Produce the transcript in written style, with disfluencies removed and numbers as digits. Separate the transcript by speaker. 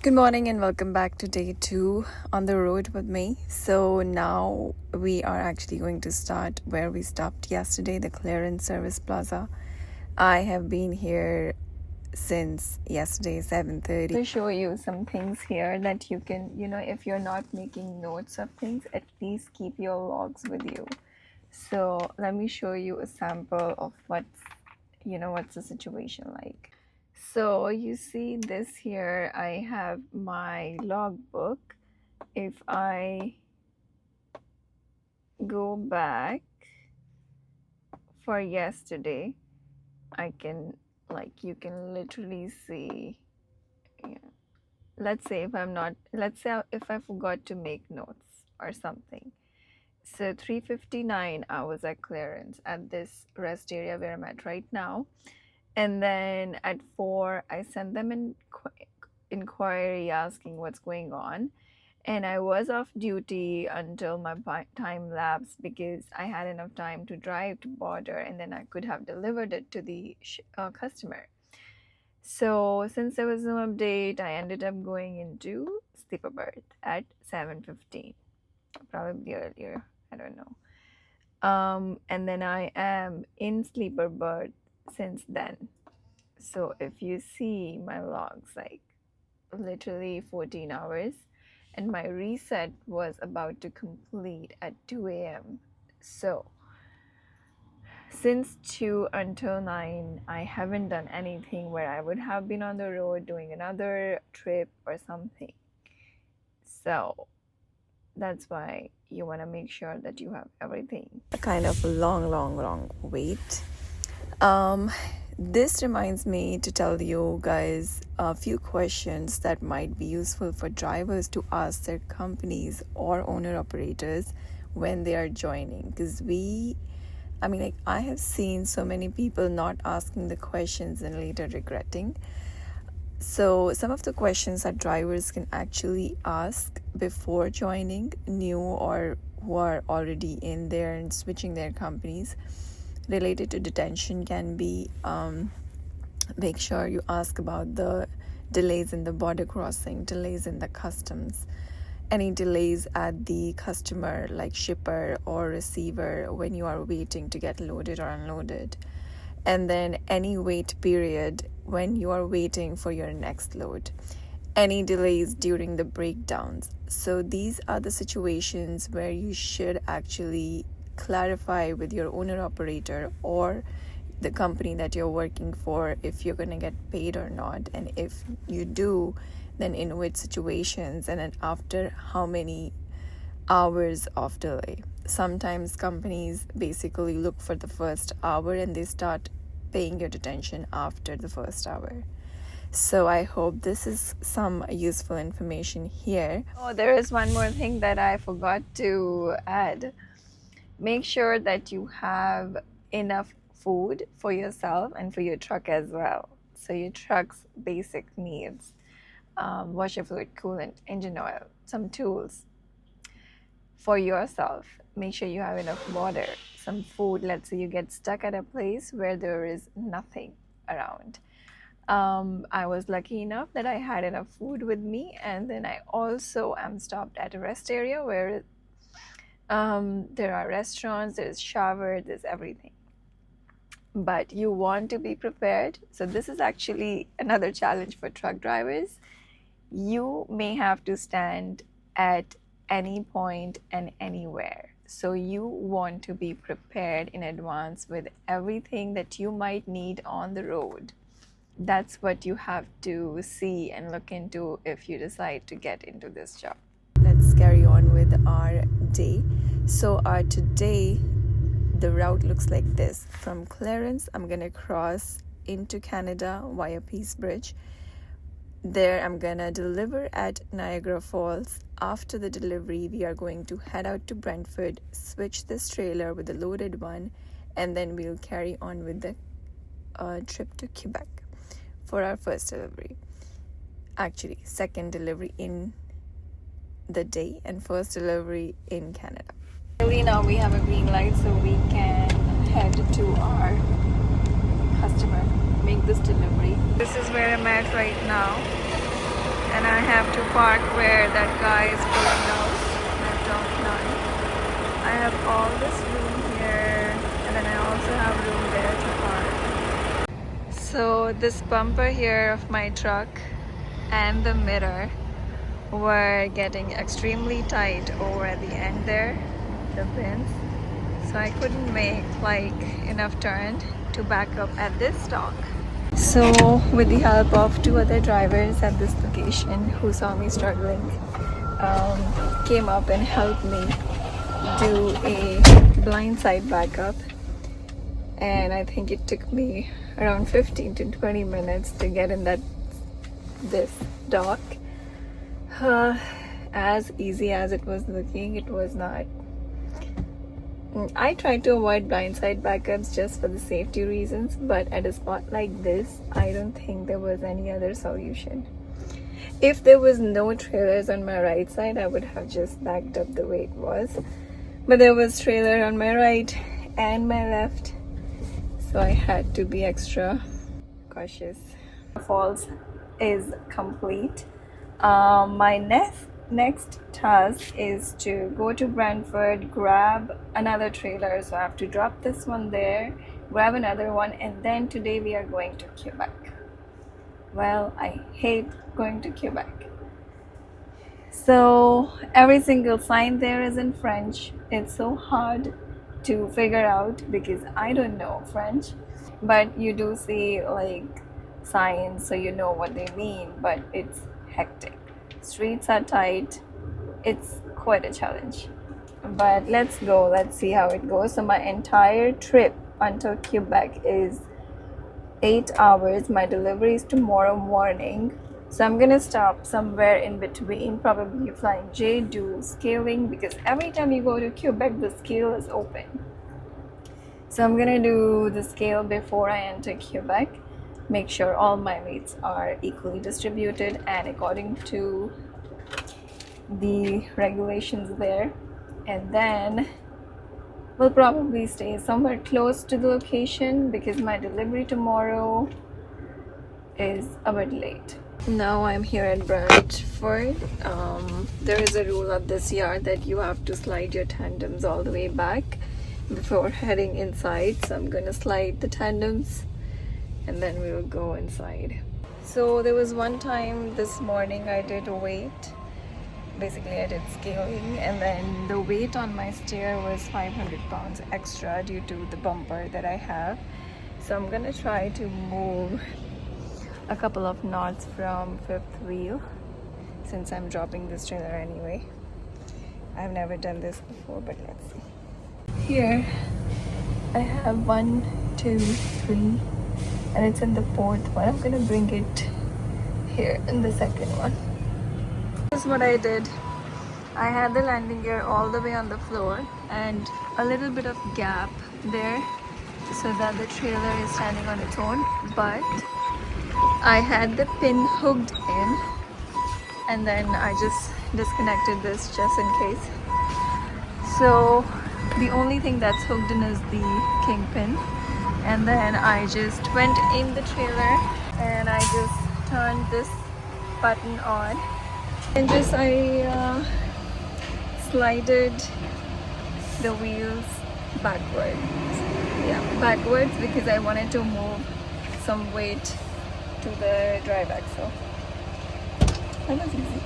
Speaker 1: Good morning and welcome back to day 2 on the road with me. So now we are actually going to start where we stopped yesterday, the Clearance Service Plaza. I have been here since yesterday 7:30. To show you some things here that you can, if you're not making notes of things, at least keep your logs with you. So let me show you a sample of what's the situation like. So you see this here, I have my logbook. If I go back for yesterday, you can literally see, let's say if I forgot to make notes or something. So 3:59 I was at clearance at this rest area where I'm at right now. And then at 4, I sent them an inquiry asking what's going on. And I was off duty until my time lapsed because I had enough time to drive to border and then I could have delivered it to the customer. So since there was no update, I ended up going into sleeper berth at 7:15, probably earlier, I don't know. And then I am in sleeper berth since then. So if you see my logs, like literally 14 hours, and my reset was about to complete at 2 a.m. So since 2 until 9, I haven't done anything where I would have been on the road doing another trip or something. So that's why you want to make sure that you have everything. A kind of long wait. This reminds me to tell you guys a few questions that might be useful for drivers to ask their companies or owner operators when they are joining. Because I have seen so many people not asking the questions and later regretting. So some of the questions that drivers can actually ask before joining, new or who are already in there and switching their companies, related to detention can be make sure you ask about the delays in the border crossing, delays in the customs, any delays at the customer like shipper or receiver when you are waiting to get loaded or unloaded, and then any wait period when you are waiting for your next load, any delays during the breakdowns. So these are the situations where you should actually clarify with your owner operator or the company that you're working for if you're going to get paid or not, and if you do, then in which situations, and then after how many hours of delay. Sometimes companies basically look for the first hour and they start paying your detention after the first hour. So I hope this is some useful information here. Oh, there is one more thing that I forgot to add. Make sure that you have enough food for yourself and for your truck as well. So your truck's basic needs, washer fluid, coolant, engine oil, some tools. For yourself, make sure you have enough water, some food. Let's say you get stuck at a place where there is nothing around. I was lucky enough that I had enough food with me, and then I also am stopped at a rest area where there are restaurants, there's shower, there's everything. But you want to be prepared. So this is actually another challenge for truck drivers. You may have to stand at any point and anywhere. So you want to be prepared in advance with everything that you might need on the road. That's what you have to see and look into if you decide to get into this job. Let's carry on with our day. So today the route looks like this. From Clarence, I'm gonna cross into Canada via Peace Bridge. There I'm gonna deliver at Niagara Falls. After the delivery, we are going to head out to Brentford, switch this trailer with the loaded one, and then we'll carry on with the trip to Quebec for our first delivery. Actually, second delivery in the day and first delivery in Canada. Really, now we have a green light, so we can head to our customer, make this delivery. This is where I'm at right now, and I have have to park where that guy is pulling out. That don't none. I have all this room here, and then I also have room there to park. So this bumper here of my truck and the mirror were getting extremely tight over at the end there, the pins. So I couldn't make like enough turn to back up at this dock. So with the help of two other drivers at this location who saw me struggling, came up and helped me do a blindside backup, and I think it took me around 15 to 20 minutes to get in this dock. As easy as it was looking, it was not. I tried to avoid blindside backups just for the safety reasons, but at a spot like this, I don't think there was any other solution. If there was no trailers on my right side, I would have just backed up the way it was. But there was trailer on my right and my left, so I had to be extra cautious. Falls is complete. My next task is to go to Brantford, grab another trailer, so I have to drop this one there, grab another one, and then today we are going to Quebec. Well, I hate going to Quebec. So every single sign there is in French. It's so hard to figure out because I don't know French, but you do see like signs so you know what they mean, but it's hectic. Streets are tight. It's quite a challenge, but let's go. Let's see how it goes. So my entire trip until Quebec is 8 hours. My delivery is tomorrow morning, so I'm gonna stop somewhere in between, probably flying J, do scaling, because every time you go to Quebec the scale is open. So I'm gonna do the scale before I enter Quebec, make sure all my weights are equally distributed and according to the regulations there, and then we'll probably stay somewhere close to the location because my delivery tomorrow is a bit late. Now I'm here at Brantford. There is a rule at this yard that you have to slide your tandems all the way back before heading inside, so I'm gonna slide the tandems and then we will go inside. So there was one time this morning I did a weight. Basically I did scaling, and then the weight on my stair was 500 pounds extra due to the bumper that I have. So I'm gonna try to move a couple of knots from fifth wheel since I'm dropping this trailer anyway. I've never done this before, but let's see. Here I have 1, 2, 3, and it's in the fourth one. I'm gonna bring it here in the second one. This is what I did. I had the landing gear all the way on the floor and a little bit of gap there so that the trailer is standing on its own, but I had the pin hooked in and then I just disconnected this just in case. So the only thing that's hooked in is the kingpin, and then I just went in the trailer and I just turned this button on and just I slided the wheels backwards. Yeah, backwards because I wanted to move some weight to the drive axle. That was easy.